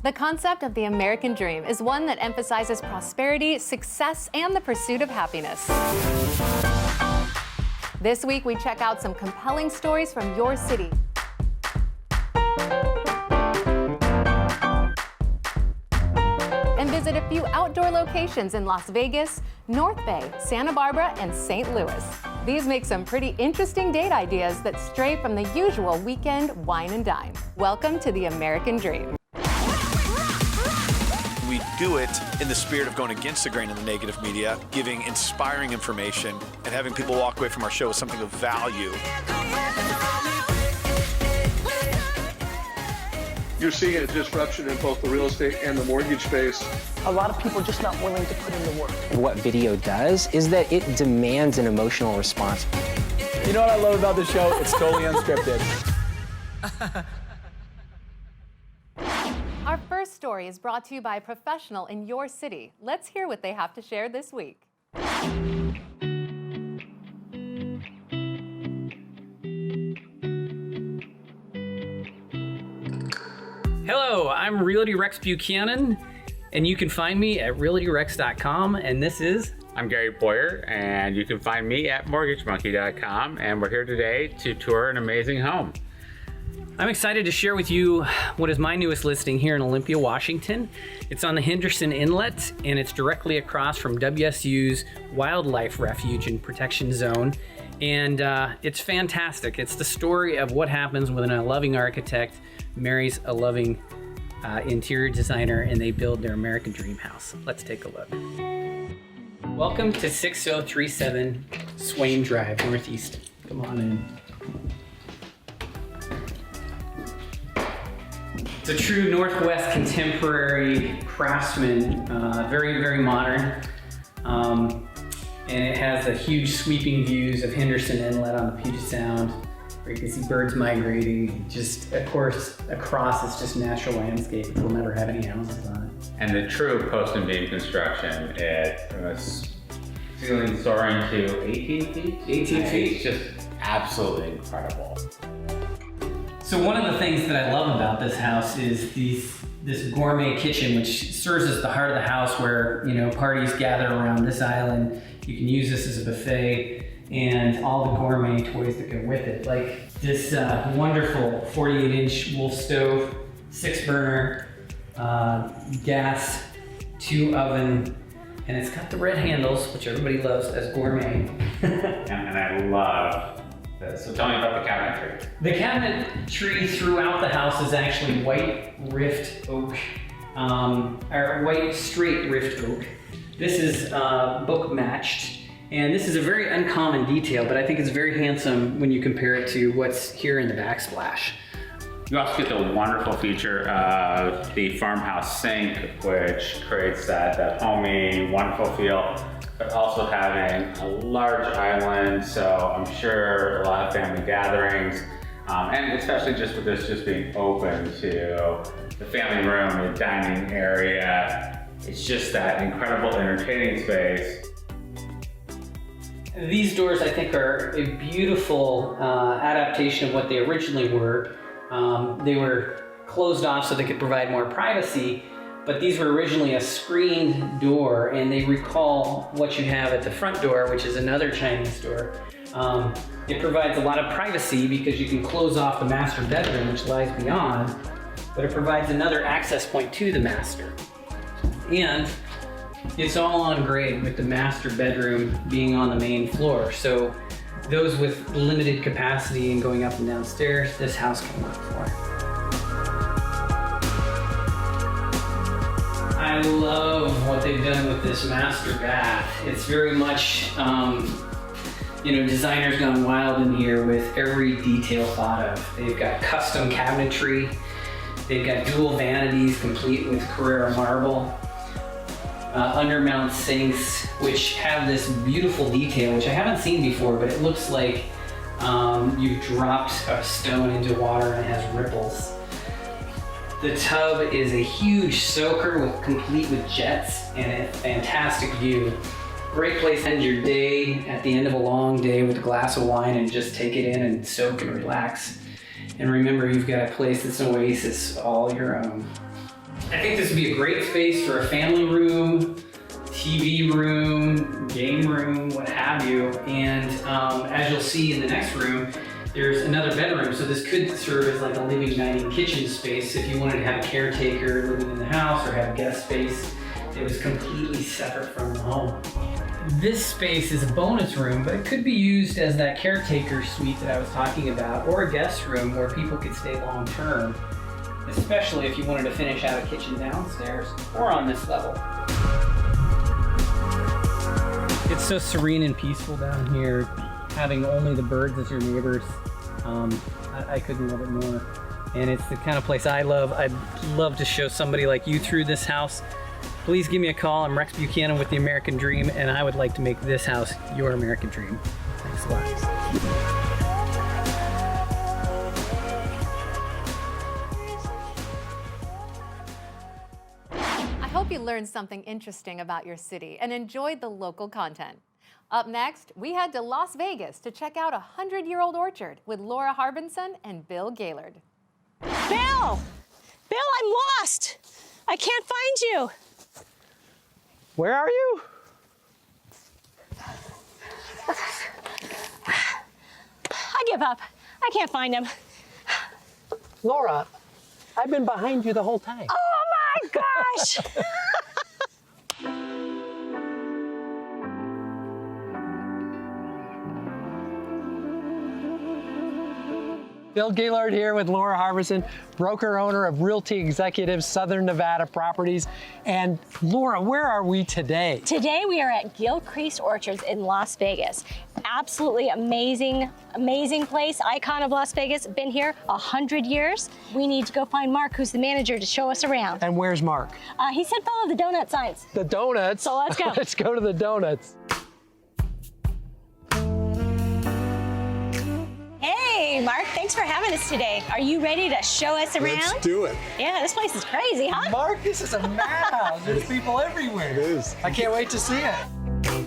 The concept of the American dream is one that emphasizes prosperity, success, and the pursuit of happiness. This week, we check out some compelling stories from your city. And visit a few outdoor locations in Las Vegas, North Bay, Santa Barbara, and St. Louis. These make some pretty interesting date ideas that stray from the usual weekend wine and dine. Welcome to the American dream. We do it in the spirit of going against the grain of the negative media, giving inspiring information, and having people walk away from our show with something of value. You're seeing a disruption in both the real estate and the mortgage space. A lot of people are just not willing to put in the work. What video does is that it demands an emotional response. You know what I love about the show? It's totally unscripted. Our first story is brought to you by a professional in your city. Let's hear what they have to share this week. Hello, I'm Realty Rex Buchanan, and you can find me at realtyrex.com, and this is... I'm Gary Boyer, and you can find me at mortgagemonkey.com, and we're here today to tour an amazing home. I'm excited to share with you what is my newest listing here in Olympia, Washington. It's on the Henderson Inlet, and it's directly across from WSU's Wildlife Refuge and Protection Zone. And it's fantastic. It's the story of what happens when a loving architect marries a loving interior designer and they build their American dream house. Let's take a look. Welcome to 6037 Swain Drive, Northeast. Come on in. It's a true Northwest contemporary craftsman, very, very modern. And it has a huge sweeping views of Henderson Inlet on the Puget Sound, where you can see birds migrating. Just, of course, across it's just natural landscape. It will never have any houses on it. And the true post and beam construction, it was ceiling soaring to 18 feet? 18 feet. It's just absolutely incredible. So one of the things that I love about this house is this gourmet kitchen, which serves as the heart of the house where, you know, parties gather around this island. You can use this as a buffet and all the gourmet toys that go with it. Like this wonderful 48-inch Wolf stove, 6-burner, gas, 2 oven, and it's got the red handles, which everybody loves as gourmet. and I love this. So tell me about the cabinetry. The cabinetry throughout the house is actually white rift oak, or white straight rift oak. This is book matched, and this is a very uncommon detail, but I think it's very handsome when you compare it to what's here in the backsplash. You also get the wonderful feature of the farmhouse sink, which creates that homey, wonderful feel, but also having a large island, so I'm sure a lot of family gatherings, and especially just with this just being open to the family room, the dining area. It's just that incredible entertaining space. These doors, I think, are a beautiful adaptation of what they originally were. They were closed off so they could provide more privacy, but these were originally a screened door, and they recall what you have at the front door, which is another Chinese door. It provides a lot of privacy because you can close off the master bedroom, which lies beyond, but it provides another access point to the master. And it's all on grade with the master bedroom being on the main floor. So those with limited capacity and going up and down stairs, this house can work for. I love what they've done with this master bath. It's very much, you know, designers gone wild in here with every detail thought of. They've got custom cabinetry. They've got dual vanities complete with Carrara marble. Undermount sinks, which have this beautiful detail, which I haven't seen before, but it looks like you've dropped a stone into water and it has ripples. The tub is a huge soaker complete with jets and a fantastic view. Great place to end your day at the end of a long day with a glass of wine and just take it in and soak and relax. And remember, you've got a place that's an oasis all your own. I think this would be a great space for a family room, TV room, game room, what have you. And as you'll see in the next room, there's another bedroom. So this could serve as like a living, dining, kitchen space if you wanted to have a caretaker living in the house or have guest space. It was completely separate from the home. This space is a bonus room, but it could be used as that caretaker suite that I was talking about, or a guest room where people could stay long term, especially if you wanted to finish out a kitchen downstairs or on this level. It's so serene and peaceful down here, having only the birds as your neighbors. I couldn't love it more. And it's the kind of place I love. I'd love to show somebody like you through this house. Please give me a call. I'm Rex Buchanan with The American Dream, and I would like to make this house your American dream. Thanks a lot. I hope you learned something interesting about your city and enjoyed the local content. Up next, we head to Las Vegas to check out a 100-year-old orchard with Laura Harbinson and Bill Gaylord. Bill! Bill, I'm lost! I can't find you! Where are you? I give up. I can't find him. Laura, I've been behind you the whole time. Oh my gosh! Bill Gaylord here with Laura Harbinson, broker owner of Realty Executives Southern Nevada Properties. And Laura, where are we today? Today we are at Gilcrease Orchards in Las Vegas. Absolutely amazing, amazing place. Icon of Las Vegas. Been here 100 years. We need to go find Mark, who's the manager, to show us around. And where's Mark? He said follow the donut signs. The donuts. So let's go. Let's go to the donuts. Hey, Mark, thanks for having us today. Are you ready to show us around? Let's do it. Yeah, this place is crazy, huh? Mark, this is a madhouse. There's people everywhere. It is. I can't wait to see it.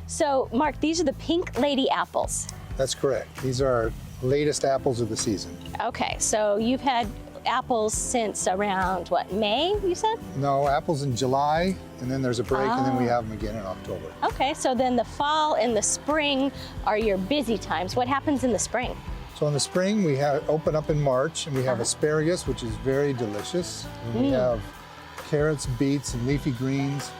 So, Mark, these are the pink lady apples. That's correct. These are our latest apples of the season. Okay, so you've had apples since around, what, May, you said? No, apples in July, and then there's a break, and then we have them again in October. Okay, so then the fall and the spring are your busy times. What happens in the spring? So in the spring, we have open up in March, and we have asparagus, which is very delicious. And we have carrots, beets, and leafy greens,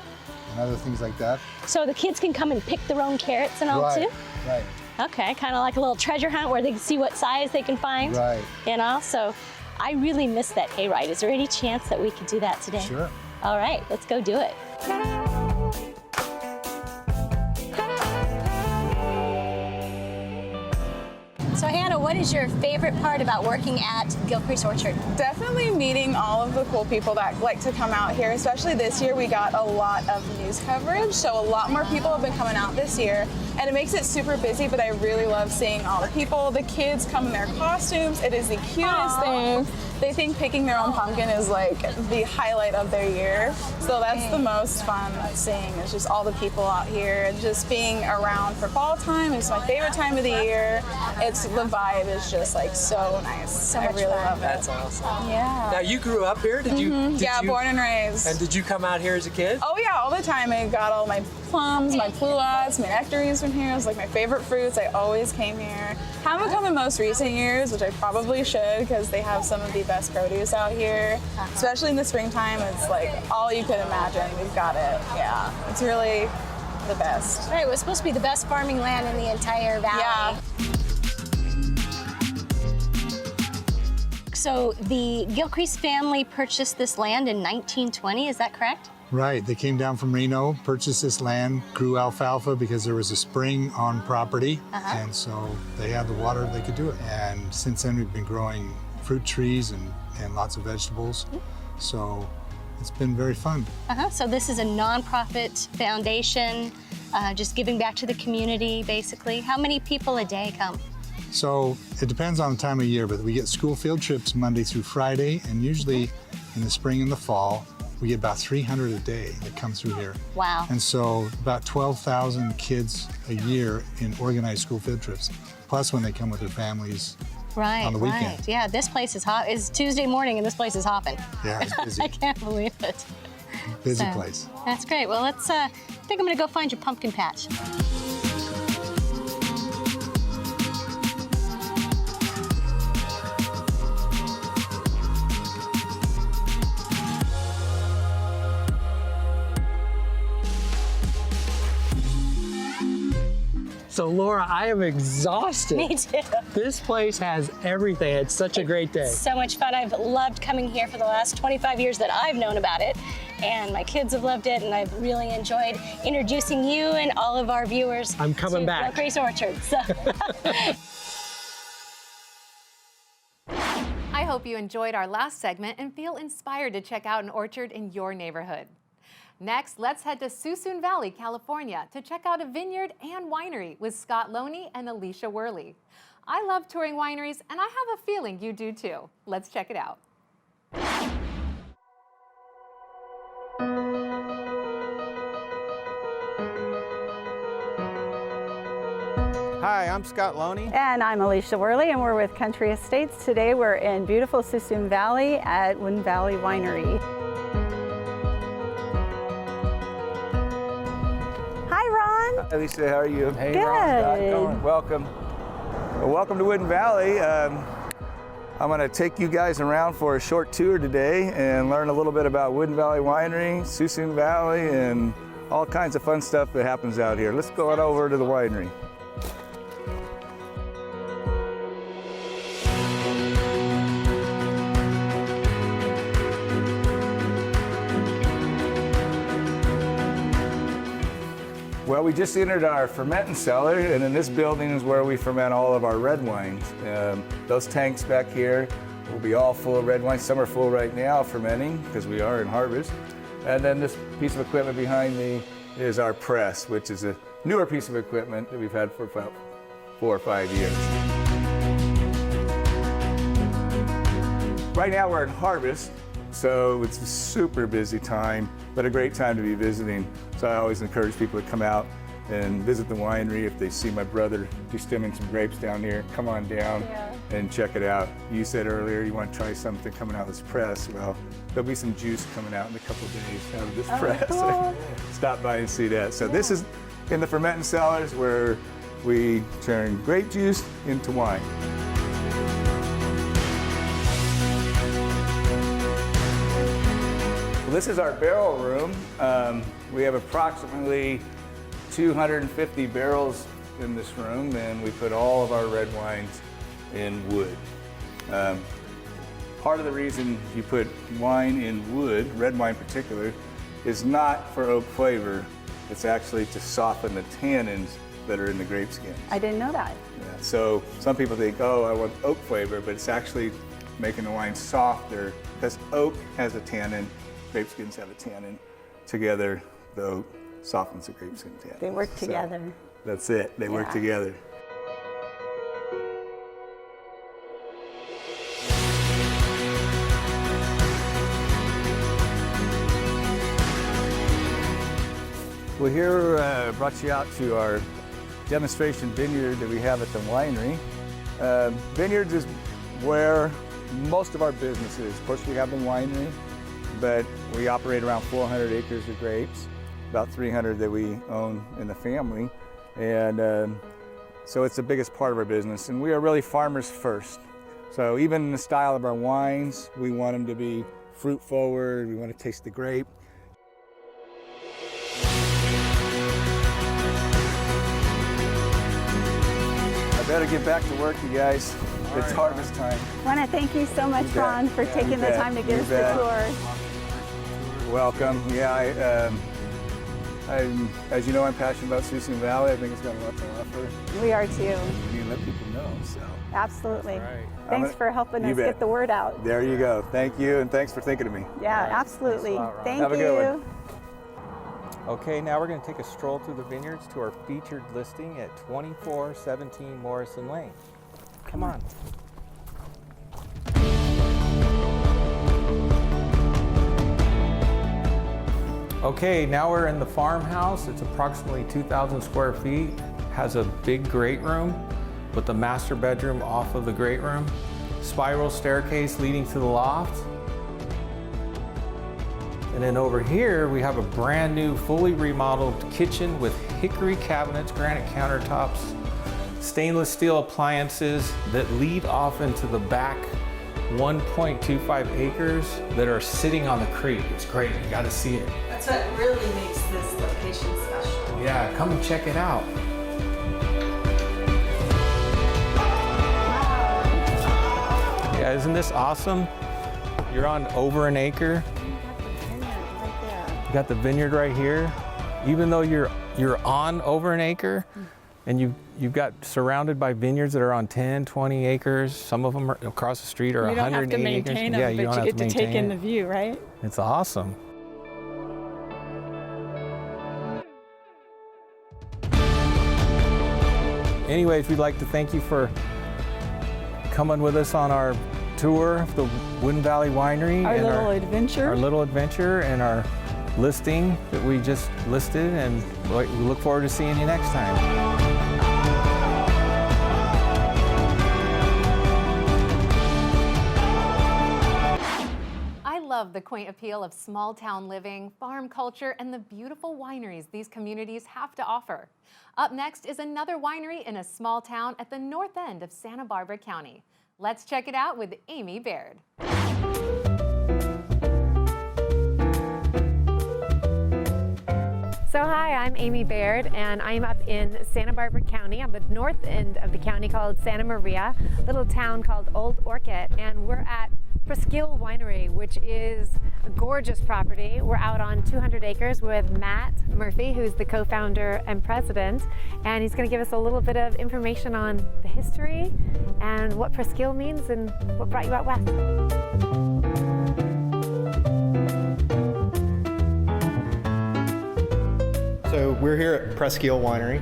and other things like that. So the kids can come and pick their own carrots and all Right, too? right, Okay, kind of like a little treasure hunt where they can see what size they can find. right. You know, so I really miss that hayride. Is there any chance that we could do that today? Sure. All right, let's go do it. So Hannah, what is your favorite part about working at Gilcrease Orchard? Definitely meeting all of the cool people that like to come out here, especially this year we got a lot of news coverage, so a lot more people have been coming out this year, and it makes it super busy, but I really love seeing all the people. The kids come in their costumes. It is the cutest thing. They think picking their own pumpkin is like the highlight of their year, so that's the most fun seeing, is just all the people out here, and just being around for fall time is my favorite time of the year. The vibe is just like so nice. So I much really fun. love it. That's awesome. Yeah. Now, you grew up here? Did you? Yeah, born and raised. And did you come out here as a kid? Oh yeah, all the time. I got all my plums, my pluots, my nectarines from here. It was like my favorite fruits. I always came here. Haven't come in most recent years, which I probably should, because they have some of the best produce out here. Especially in the springtime, it's like all you could imagine. We've got it. Yeah, it's really the best. Right, it was supposed to be the best farming land in the entire valley. Yeah. So the Gilcrease family purchased this land in 1920, is that correct? Right, they came down from Reno, purchased this land, grew alfalfa because there was a spring on property, and so they had the water, they could do it. And since then we've been growing fruit trees and lots of vegetables, so it's been very fun. So this is a nonprofit foundation, just giving back to the community, basically. How many people a day come? So it depends on the time of year, but we get school field trips Monday through Friday, and usually in the spring and the fall, we get about 300 a day that come through here. Wow. And so about 12,000 kids a year in organized school field trips. Plus when they come with their families Right, on the weekend. right. Yeah, this place is hot. It's Tuesday morning and this place is hopping. Yeah, it's busy. I can't believe it. Busy place. That's great. Well, let's, I think I'm gonna go find your pumpkin patch. So Laura, I am exhausted. Me too. This place has everything. It's such a great day. So much fun. I've loved coming here for the last 25 years that I've known about it. And my kids have loved it, and I've really enjoyed introducing you and all of our viewers I'm coming back. to Grace Orchard. So. I hope you enjoyed our last segment and feel inspired to check out an orchard in your neighborhood. Next, let's head to Suisun Valley, California to check out a vineyard and winery with Scott Loney and Alicia Worley. I love touring wineries, and I have a feeling you do too. Let's check it out. Hi, I'm Scott Loney. And I'm Alicia Worley, and we're with Country Estates. Today we're in beautiful Suisun Valley at Woodin Valley Winery. Hi, Ron. Hi, Alicia, how are you? Hey, Good. Ron, Scott, going? Welcome. Well, welcome to Woodin Valley. I'm going to take you guys around for a short tour today and learn a little bit about Woodin Valley Winery, Suisun Valley, and all kinds of fun stuff that happens out here. Let's go on over to the winery. Well, we just entered our fermenting cellar, and in this building is where we ferment all of our red wines. Those tanks back here will be all full of red wine. Some are full right now fermenting because we are in harvest. And then this piece of equipment behind me is our press, which is a newer piece of equipment that we've had for about 4 or 5 years. Right now we're in harvest, so it's a super busy time, but a great time to be visiting. So I always encourage people to come out and visit the winery. If they see my brother destemming some grapes down here, come on down and check it out. You said earlier you want to try something coming out of this press. Well, there'll be some juice coming out in a couple of days out of this press. Cool. Stop by and see that. So this is in the fermenting cellars where we turn grape juice into wine. This is our barrel room. We have approximately 250 barrels in this room, and we put all of our red wines in wood. Part of the reason you put wine in wood, red wine in particular, is not for oak flavor. It's actually to soften the tannins that are in the grape skins. I didn't know that. Yeah, so some people think, oh, I want oak flavor, but it's actually making the wine softer because oak has a tannin. Grape skins have a tannin. Together, the oak softens the grape skin tannin. They work together. That's it. They work together. Well, here brought you out to our demonstration vineyard that we have at the winery. Vineyards is where most of our business is. Of course, we have the winery, but we operate around 400 acres of grapes, about 300 that we own in the family. And so it's the biggest part of our business. And we are really farmers first. So even in the style of our wines, we want them to be fruit forward. We want to taste the grape. I better get back to work, you guys. It's harvest time. I want to thank you so much, Ron, for taking the time to give us the tour. Welcome. Yeah, as you know, I'm passionate about Suisun Valley. I think it's got a lot to offer. We are too. We need to let people know. So. Absolutely. Right. Thanks for helping us get the word out. There you go. Thank you, and thanks for thinking of me. Yeah, absolutely. Thank Have a you. good one. Okay, now we're going to take a stroll through the vineyards to our featured listing at 2417 Morrison Lane. Come on. Okay, now we're in the farmhouse. It's approximately 2,000 square feet, has a big great room. with the master bedroom off of the great room, spiral staircase leading to the loft. And then over here, we have a brand new, fully remodeled kitchen with hickory cabinets, granite countertops, stainless steel appliances that lead off into the back 1.25 acres that are sitting on the creek. It's great, you gotta see it. That's what really makes this location special. Yeah, come and check it out. Yeah, isn't this awesome? You're on over an acre. You got the vineyard right here. Even though you're on over an acre, and you've got surrounded by vineyards that are on 10, 20 acres. Some of them are across the street are 180 acres. You don't have to maintain them, but you get to take in the view, right? It's awesome. Anyways, we'd like to thank you for coming with us on our tour of the Wooden Valley Winery. Our little adventure and our listing that we just listed, and we look forward to seeing you next time. I love the quaint appeal of small town living, farm culture, and the beautiful wineries these communities have to offer. Up next is another winery in a small town at the north end of Santa Barbara County. Let's check it out with Amy Baird. So hi, I'm Amy Baird, and I'm up in Santa Barbara County on the north end of the county called Santa Maria, a little town called Old Orchid, and we're at Presqu'île Winery, which is a gorgeous property. We're out on 200 acres with Matt Murphy, who's the co-founder and president, and he's going to give us a little bit of information on the history and what Presqu'île means and what brought you out west. So we're here at Presqu'île Winery.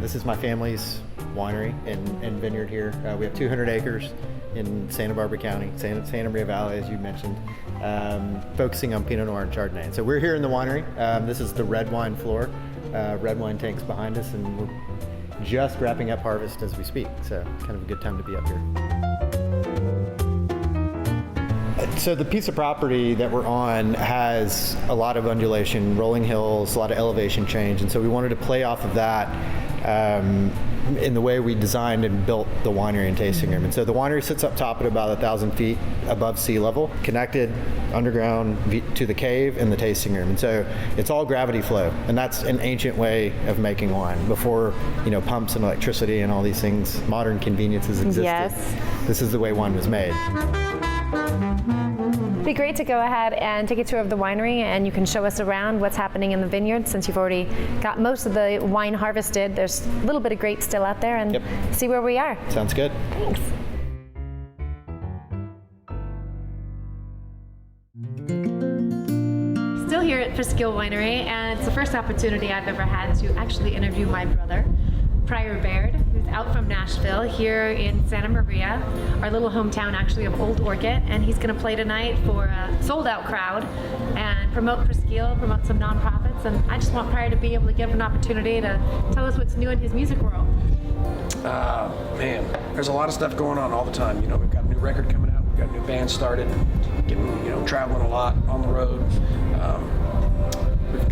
This is my family's winery and vineyard here. We have 200 acres in Santa Barbara County, Santa Maria Valley, as you mentioned, focusing on Pinot Noir and Chardonnay. So we're here in the winery. This is the red wine floor. Red wine tanks behind us, and we're just wrapping up harvest as we speak. So it's kind of a good time to be up here. So the piece of property that we're on has a lot of undulation, rolling hills, a lot of elevation change, and so we wanted to play off of that in the way we designed and built the winery and tasting room. And so the winery sits up top at about 1,000 feet above sea level, connected underground to the cave and the tasting room. And so it's all gravity flow, and that's an ancient way of making wine. Before, pumps and electricity and all these things, modern conveniences existed. Yes. This is the way wine was made. It'd be great to go ahead and take a tour of the winery, and you can show us around what's happening in the vineyard since you've already got most of the wine harvested. There's a little bit of grapes still out there, and see where we are. Sounds good. Thanks. Still here at Presqu'île Winery, and it's the first opportunity I've ever had to actually interview my brother, Pryor Baird, who's out from Nashville, here in Santa Maria, our little hometown actually of Old Orchid, and he's going to play tonight for a sold-out crowd and promote Presqu'île, promote some nonprofits, and I just want Pryor to be able to give him an opportunity to tell us what's new in his music world. Man, there's a lot of stuff going on all the time. We've got a new record coming out, we've got a new band started, getting, traveling a lot on the road. We've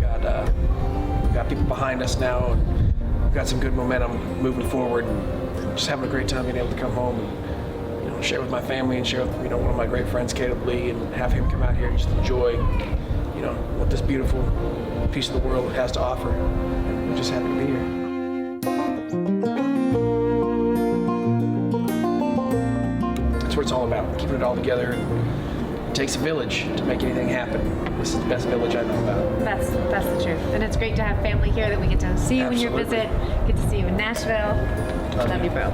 got people behind us now, and got some good momentum moving forward, and just having a great time being able to come home and share with my family and share with one of my great friends, Caleb Lee, and have him come out here and just enjoy what this beautiful piece of the world has to offer. And we're just happy to be here. That's what it's all about, keeping it all together. And it takes a village to make anything happen. This is the best village I know about. That's the truth. And it's great to have family here that we get to see you when you visit, get to see you in Nashville. Love you, bro.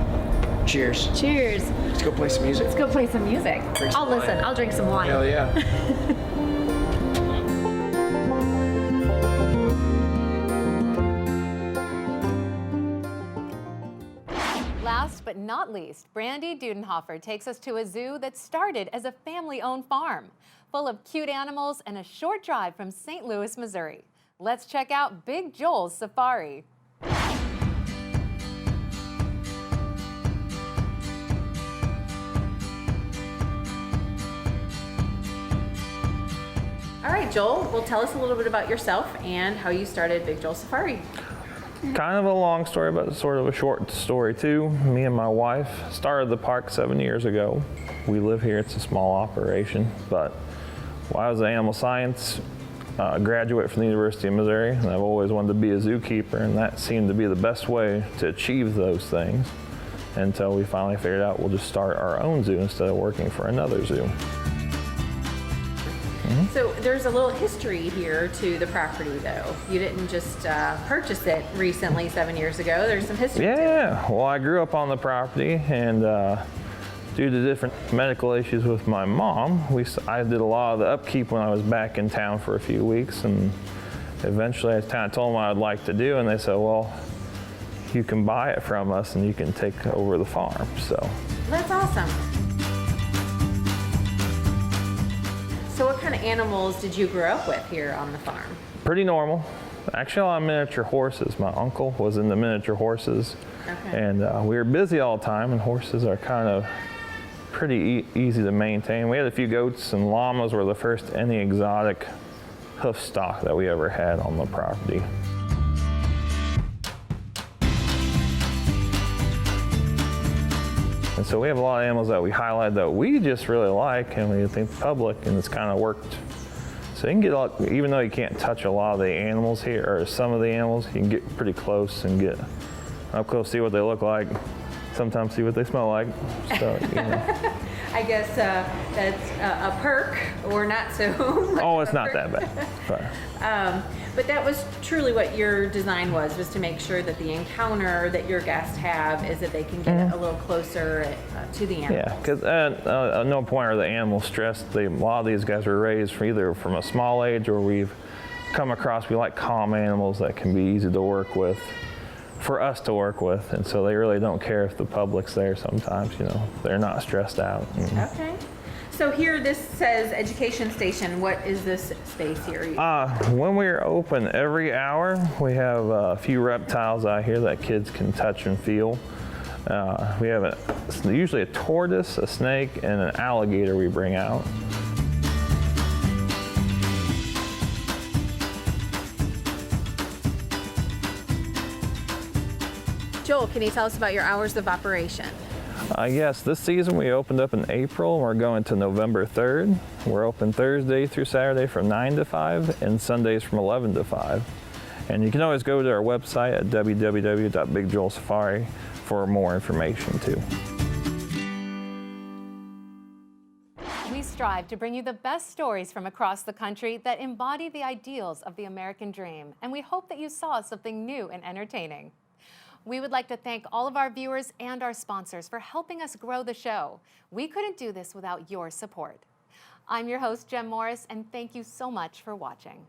Cheers. Cheers. Let's go play some music. Let's go play some music. I'll listen. I'll drink some wine. Hell yeah. Last but not least, Brandy Dudenhofer takes us to a zoo that started as a family-owned farm, full of cute animals and a short drive from St. Louis, Missouri. Let's check out Big Joel's Safari. All right, Joel, well, tell us a little bit about yourself and how you started Big Joel Safari. Kind of a long story, but sort of a short story too. Me and my wife started the park 7 years ago. We live here, it's a small operation, but while I was an animal science graduate from the University of Missouri, and I've always wanted to be a zookeeper, and that seemed to be the best way to achieve those things until we finally figured out we'll just start our own zoo instead of working for another zoo. So there's a little history here to the property, though. You didn't just purchase it recently 7 years ago. There's some history to it. Yeah, well, I grew up on the property, and due to different medical issues with my mom, I did a lot of the upkeep when I was back in town for a few weeks, and eventually I kind of told them what I'd like to do, and they said, well, you can buy it from us and you can take over the farm. So That's awesome. So what kind of animals did you grow up with here on the farm? pretty normal. Actually, a lot of miniature horses. My uncle was into miniature horses, and we were busy all the time, and horses are kind of pretty easy to maintain. We had a few goats, and llamas were the first any exotic hoof stock that we ever had on the property. And so we have a lot of animals that we highlight that we just really like and we think public, and it's kind of worked. So you can get, even though you can't touch a lot of the animals here, or some of the animals, you can get pretty close and get up close, see what they look like, sometimes see what they smell like. So, you know. I guess that's a perk, or not so. Oh, it's not that bad. But that was truly what your design was to make sure that the encounter that your guests have is that they can get a little closer to the animal. Yeah, because at no point are the animals stressed. A lot of these guys were raised either from a small age, or we've come across, we like calm animals that can be easy to work with, for us to work with, and so they really don't care if the public's there sometimes, you know. They're not stressed out. Okay. So here this says education station. What is this space here? When we're open every hour, we have a few reptiles out here that kids can touch and feel. We have usually a tortoise, a snake, and an alligator we bring out. Joel, can you tell us about your hours of operation? Yes, this season we opened up in April, and we're going to November 3rd. We're open Thursday through Saturday from 9 to 5 and Sundays from 11 to 5. And you can always go to our website at www.bigjoelsafari for more information too. We strive to bring you the best stories from across the country that embody the ideals of the American dream, and we hope that you saw something new and entertaining. We would like to thank all of our viewers and our sponsors for helping us grow the show. We couldn't do this without your support. I'm your host, Jem Morris, and thank you so much for watching.